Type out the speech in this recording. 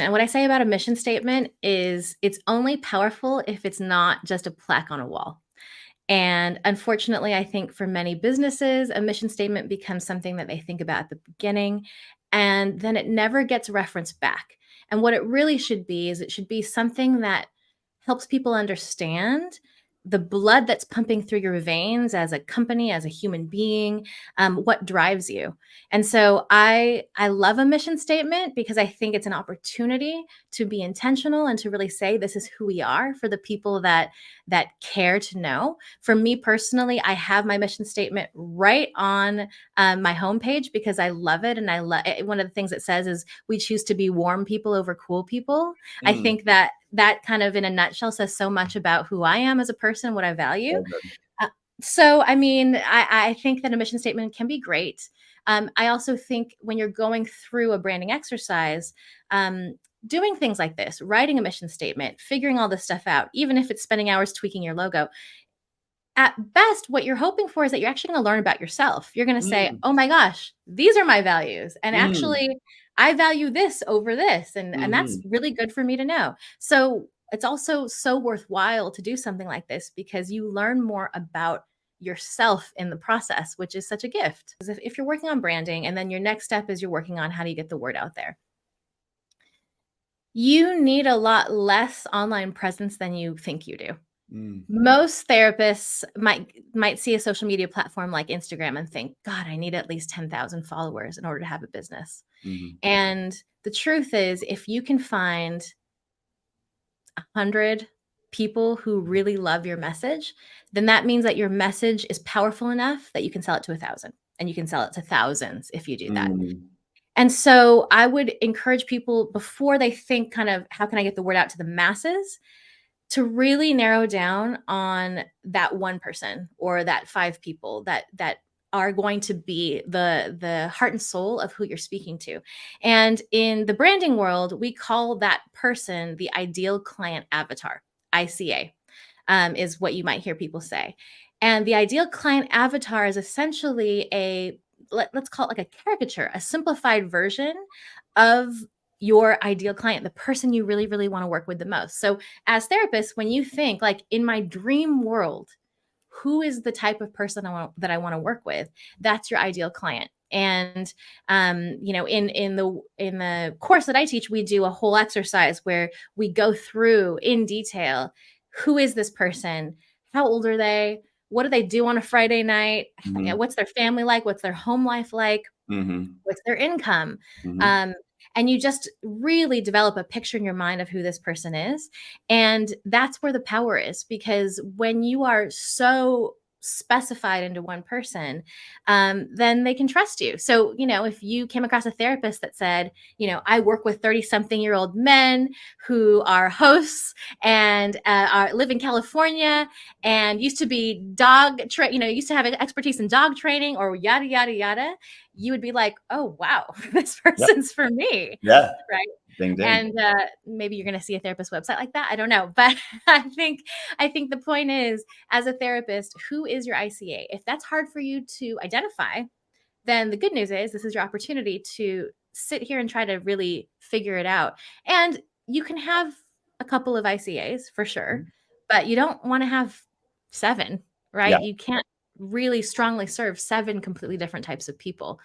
And what I say about a mission statement is it's only powerful if it's not just a plaque on a wall. And unfortunately, I think for many businesses, a mission statement becomes something that they think about at the beginning, and then it never gets referenced back. And what it really should be is it should be something that helps people understand the blood that's pumping through your veins as a company, as a human being, what drives you. And so I love a mission statement because I think it's an opportunity to be intentional and to really say this is who we are for the people that care to know. For me personally, I have my mission statement right on my homepage because I love it, and I love one of the things it says is we choose to be warm people over cool people. I Mm. think that kind of in a nutshell says so much about who I am as a person, what I value. Very good. Uh, so, I mean, I think that a mission statement can be great. I also think when you're going through a branding exercise, doing things like this, writing a mission statement, figuring all this stuff out, even if it's spending hours tweaking your logo, at best, what you're hoping for is that you're actually going to learn about yourself. You're going to say, Mm. oh my gosh, these are my values. And Mm. actually, I value this over this. And that's Mhm. really good for me to know. So it's also so worthwhile to do something like this because you learn more about yourself in the process, which is such a gift. If you're working on branding and then your next step is you're working on how do you get the word out there, you need a lot less online presence than you think you do. Mm. Most therapists might see a social media platform like Instagram and think, God, I need at least 10,000 followers in order to have a business. Mhm. And the truth is, if you can find 100 people who really love your message, then that means that your message is powerful enough that you can sell it to 1,000, and you can sell it to thousands if you do that. Mm. And so I would encourage people before they think kind of how can I get the word out to the masses, to really narrow down on that one person or that 5 people that are going to be the heart and soul of who you're speaking to. And in the branding world, we call that person the ideal client avatar. ICA is what you might hear people say. And the ideal client avatar is essentially let's call it like a caricature, a simplified version of your ideal client, the person you really, really want to work with the most. So, as therapists, when you think like in my dream world, who is the type of person that I want to work with? That's your ideal client. And in the course that I teach, we do a whole exercise where we go through in detail who is this person, how old are they, what do they do on a Friday night, Mhm. what's their family like, what's their home life like, Mhm. what's their income, Mhm. um, and you just really develop a picture in your mind of who this person is. And that's where the power is, because when you are so specified into one person, then they can trust you. So, if you came across a therapist that said, I work with 30-something-year-old men who are hosts and live in California and used to be used to have expertise in dog training or yada, yada, yada, you would be like, oh, wow, this Yep. person's for me. Yeah. Right. Ding ding. And maybe you're going to see a therapist website like that. I don't know. But I think the point is, as a therapist, who is your ICA? If that's hard for you to identify, then the good news is this is your opportunity to sit here and try to really figure it out. And you can have a couple of ICAs for sure, but you don't want to have 7, Yeah. right? You can't really strongly serve 7 completely different types of people.